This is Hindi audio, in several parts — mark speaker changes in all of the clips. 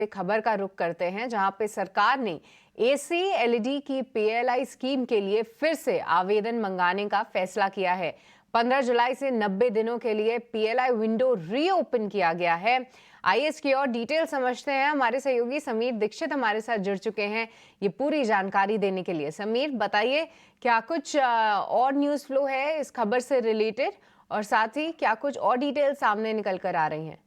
Speaker 1: खबर का रुख करते हैं, जहां पे सरकार ने एसी एलईडी की पीएलआई स्कीम के लिए फिर से आवेदन मंगाने का फैसला किया है। 15 जुलाई से 90 दिनों के लिए पीएलआई विंडो रीओपन किया गया है। आइए इसकी और डिटेल समझते हैं। हमारे सहयोगी समीर दीक्षित हमारे साथ जुड़ चुके हैं ये पूरी जानकारी देने के लिए। समीर, बताइए, क्या कुछ और न्यूज़ फ्लो है इस खबर से रिलेटेड, और साथ ही क्या कुछ और डिटेल सामने निकल कर आ रही हैं?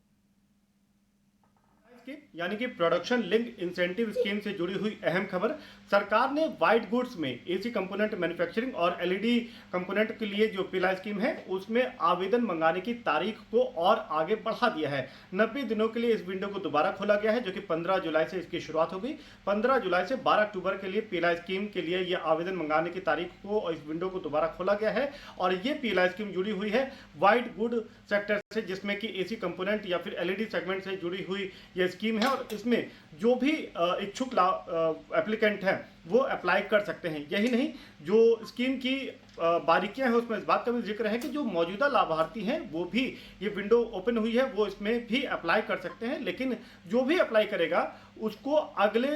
Speaker 2: यानी कि प्रोडक्शन लिंक इंसेंटिव स्कीम से जुड़ी हुई अहम खबर। सरकार ने व्हाइट गुड्स में एसी कंपोनेंट मैन्युफैक्चरिंग और एलईडी कंपोनेंट के लिए जो पीएलआई स्कीम है उसमें आवेदन मंगाने की तारीख को और आगे बढ़ा दिया है। 90 दिनों के लिए इस विंडो को दोबारा खोला गया है, जो कि 15 जुलाई से इसकी शुरुआत होगी। 15 जुलाई से 12 अक्टूबर के लिए पीएलआई स्कीम के लिए यह आवेदन मंगाने की तारीख को और इस विंडो को दोबारा खोला गया है। और ये पीएलआई स्कीम जुड़ी हुई है व्हाइट गुड सेक्टर से, जिसमें कि एसी कंपोनेंट या फिर एलईडी सेगमेंट से जुड़ी हुई यह स्कीम है। और इसमें जो भी इच्छुक एप्लीकेंट हैं वो अप्लाई कर सकते हैं। यही नहीं, जो स्कीम की बारीकियां हैं उसमें इस बात का भी जिक्र है कि जो मौजूदा लाभार्थी हैं वो भी, ये विंडो ओपन हुई है, वो इसमें भी अप्लाई कर सकते हैं। लेकिन जो भी अप्लाई करेगा उसको अगले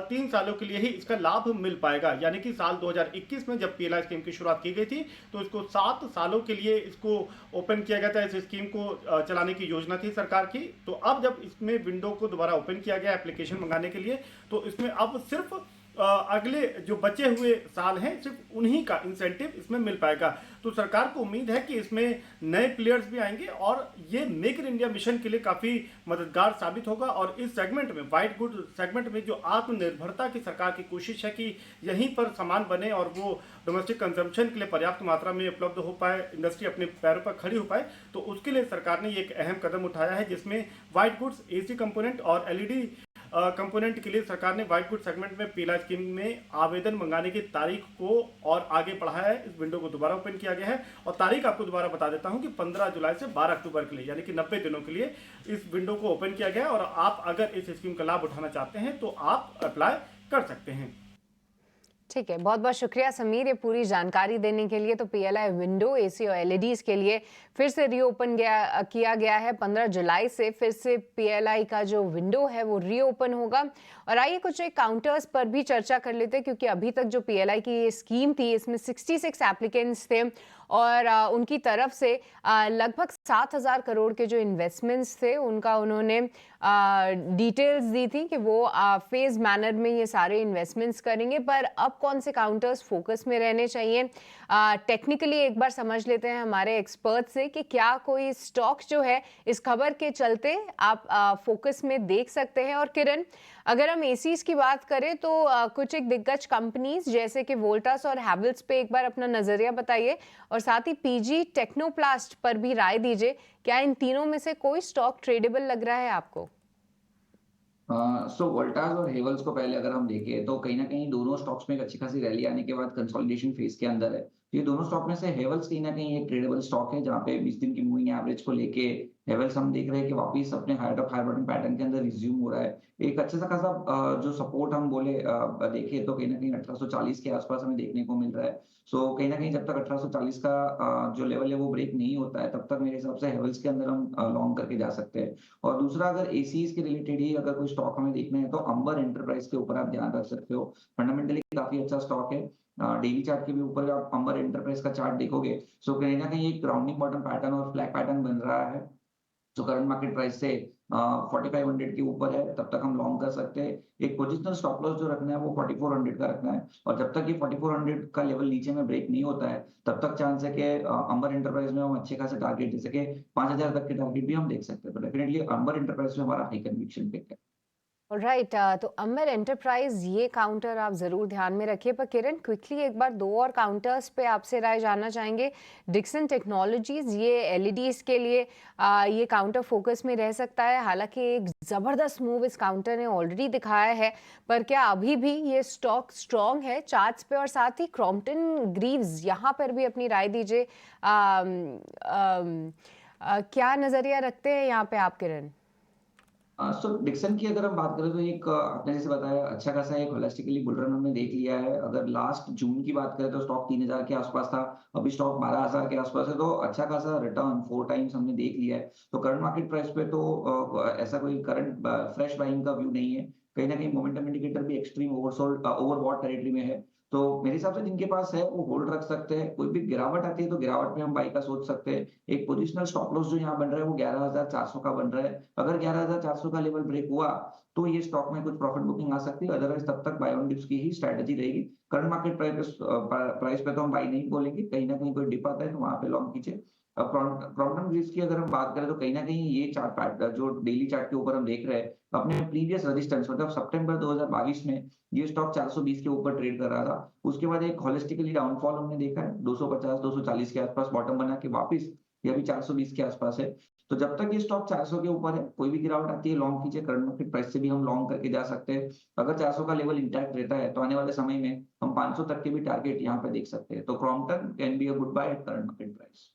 Speaker 2: 3 सालों के लिए ही इसका लाभ मिल पाएगा। यानी कि साल 2021 में जब पीएलआई स्कीम की शुरुआत की गई थी तो इसको 7 सालों के लिए इसको ओपन किया गया था। इस स्कीम को चलाने की योजना थी सरकार की। तो अब जब इसमें विंडो को दोबारा ओपन किया गया एप्लीकेशन मंगाने के लिए, तो इसमें अब सिर्फ अगले जो बचे हुए साल हैं सिर्फ उन्हीं का इंसेंटिव इसमें मिल पाएगा। तो सरकार को उम्मीद है कि इसमें नए प्लेयर्स भी आएंगे और ये मेक इन इंडिया मिशन के लिए काफ़ी मददगार साबित होगा। और इस सेगमेंट में, व्हाइट गुड सेगमेंट में, जो आत्मनिर्भरता की सरकार की कोशिश है कि यहीं पर सामान बने और वो डोमेस्टिक कंजम्पशन के लिए पर्याप्त मात्रा में उपलब्ध हो पाए, इंडस्ट्री अपने पैरों पर खड़ी हो पाए, तो उसके लिए सरकार ने एक अहम कदम उठाया है, जिसमें व्हाइट गुड्स, एसी कंपोनेंट और एलईडी कंपोनेंट के लिए सरकार ने व्हाइट गुड सेगमेंट में पीएलआई स्कीम में आवेदन मंगाने की तारीख को और आगे बढ़ाया है। इस विंडो को दोबारा ओपन किया गया है और तारीख आपको दोबारा बता देता हूं कि 15 जुलाई से 12 अक्टूबर के लिए, यानी कि 90 दिनों के लिए इस विंडो को ओपन किया गया है। और आप अगर इस स्कीम का लाभ उठाना चाहते हैं तो आप अप्लाई कर सकते हैं।
Speaker 1: ठीक है, बहुत बहुत शुक्रिया समीर ये पूरी जानकारी देने के लिए। तो पीएलआई विंडो, एसी और एलईडीज के लिए फिर से रीओपन किया गया है। 15 जुलाई से फिर से पीएलआई का जो विंडो है वो रीओपन होगा। और आइए कुछ एक काउंटर्स पर भी चर्चा कर लेते हैं, क्योंकि अभी तक जो पीएलआई की ये स्कीम थी इसमें 66 एप्लीकेंट्स थे और उनकी तरफ से लगभग 7,000 करोड़ के जो इन्वेस्टमेंट्स थे उनका उन्होंने डिटेल्स दी थी कि वो फेज मैनर में ये सारे इन्वेस्टमेंट्स करेंगे। पर अब कौन से काउंटर्स फोकस में रहने चाहिए, टेक्निकली एक बार समझ लेते हैं हमारे एक्सपर्ट से कि क्या कोई स्टॉक जो है इस खबर के चलते आप फोकस में देख सकते हैं। और किरण, अगर हम एसीज की बात करें तो कुछ एक दिग्गज कंपनीज जैसे कि वोल्टास और हैवेल्स पे एक बार अपना नजरिया बताइए, और साथ ही पीजी टेक्नोप्लास्ट पर भी राय दीजिए। क्या इन तीनों में से कोई स्टॉक ट्रेडेबल लग रहा है आपको?
Speaker 3: सो वोल्टास और हेवल्स को पहले अगर हम देखें तो कहीं ना कहीं दोनों स्टॉक्स में एक अच्छी खासी रैली आने के बाद कंसोलिडेशन फेज के अंदर है। ये दोनों स्टॉक में से हेवल्स कहीं ना कहीं एक ट्रेडेबल स्टॉक है, जहाँ पे 20 दिन की मूविंग एवरेज को लेके हेवल्स हम देख रहे हैं कि वापस अपने हायर हायर बॉटम पैटर्न के अंदर रिज्यूम हो रहा है। एक अच्छा सा खासा जो सपोर्ट हम बोले देखें तो कहीं ना कहीं 1840 के आसपास हमें देखने को मिल रहा है। सो कहीं ना कहीं जब तक 1840 का जो लेवल है वो ब्रेक नहीं होता है, तब तक मेरे हिसाब से हेवल्स के अंदर हम लॉन्ग करके जा सकते हैं। और दूसरा, अगर एसीज के रिलेटेड ही अगर कोई स्टॉक हमें देखना है तो अंबर एंटरप्राइज के ऊपर आप ध्यान रख सकते हो। फंडामेंटली काफी अच्छा स्टॉक है। डेली चार्ट के भी ऊपर आप अंबर एंटरप्राइज का चार्ट देखोगे, सो कहीं ना कहीं एक राउंडिंग बॉटम पैटर्न और फ्लैग पैटर्न बन रहा है, जो करंट मार्केट प्राइस से 4500 के ऊपर है, तब तक हम लॉन्ग कर सकते हैं। एक पोजिशनल स्टॉप लॉस जो रखना है वो 4400 का रखना है, और जब तक ये 4400 का लेवल नीचे में ब्रेक नहीं होता है तब तक चांस है कि अंबर एंटरप्राइज में हम अच्छे खासे टारगेट, जैसे कि 5000 तक के टारगेट भी हम देख सकते हैं। तो डेफिनेटली अंबर एंटरप्राइज में हमारा हाई कन्विक्शन पिक है।
Speaker 1: राइट, तो अमर एंटरप्राइज ये काउंटर आप जरूर ध्यान में रखिए। पर किरण, क्विकली एक बार दो और काउंटर्स पे आपसे राय जानना चाहेंगे। डिक्सन टेक्नोलॉजीज, ये एलईडीज के लिए ये काउंटर फोकस में रह सकता है। हालांकि एक जबरदस्त मूव इस काउंटर ने ऑलरेडी दिखाया है, पर क्या अभी भी ये स्टॉक स्ट्रॉन्ग है चार्ट्स पे? और साथ ही क्रॉम्पटन ग्रीव्स, यहाँ पर भी अपनी राय दीजिए। क्या नजरिया रखते हैं यहाँ पे आप, किरण?
Speaker 3: सो डिक्सन की अगर हम बात करें तो एक आपने जैसे बताया अच्छा खासा एक होलिस्टिकली बुल रन हमने देख लिया है। अगर लास्ट जून की बात करें तो स्टॉक 3000 के आसपास था, अभी स्टॉक 12000 के आसपास है, तो अच्छा खासा रिटर्न 4 टाइम्स हमने देख लिया है। तो करंट मार्केट प्राइस पे तो ऐसा कोई करंट फ्रेश बाइंग का व्यू नहीं है। कहीं न कहीं मोमेंटम इंडिकेटर भी एक्सट्रीम ओवरसोल्ड ओवरबॉट टेरिटरी में है। तो मेरे हिसाब से जिनके पास है वो होल्ड रख सकते हैं। कोई भी गिरावट आती है तो गिरावट में हम बाई का सोच सकते हैं। एक पोजिशनल स्टॉप लॉस जो यहाँ बन रहा है वो 11400 का बन रहा है। अगर 11400 का लेवल ब्रेक हुआ तो ये स्टॉक में कुछ प्रॉफिट बुकिंग आ सकती है, अदरवाइज तब तक बाय ऑन डिप्स की ही स्ट्रैटेजी रहेगी। करंट मार्केट प्राइस पे तो हम बाई नहीं बोलेंगे, कहीं ना कहीं कोई डिप आता है तो वहां पे लॉन्ग कीजिए। प्रॉब्लम रिस्क की अगर हम बात करें तो कहीं ना कहीं ये चार्ट पैटर्न जो डेली चार्ट के ऊपर हम देख रहे हैं, अपने प्रीवियस रेजिस्टेंस मतलब सितंबर 2022 में ये स्टॉक 420 के ऊपर ट्रेड कर रहा था। उसके बाद एक होलिस्टिकली डाउनफॉल हमने देखा है, 250 240 के आसपास बॉटम बना के वापस ये अभी 420 के आसपास है। तो जब तक ये स्टॉक 400 के ऊपर है, कोई भी गिरावट आती है लॉन्ग कीजिए। करंट मार्केट प्राइस से भी हम लॉन्ग करके जा सकते हैं। अगर 400 का लेवल इंटैक्ट रहता है तो आने वाले समय में हम 500 तक के भी टारगेट यहाँ पे देख सकते हैं। तो Crompton can be a good by at current market price.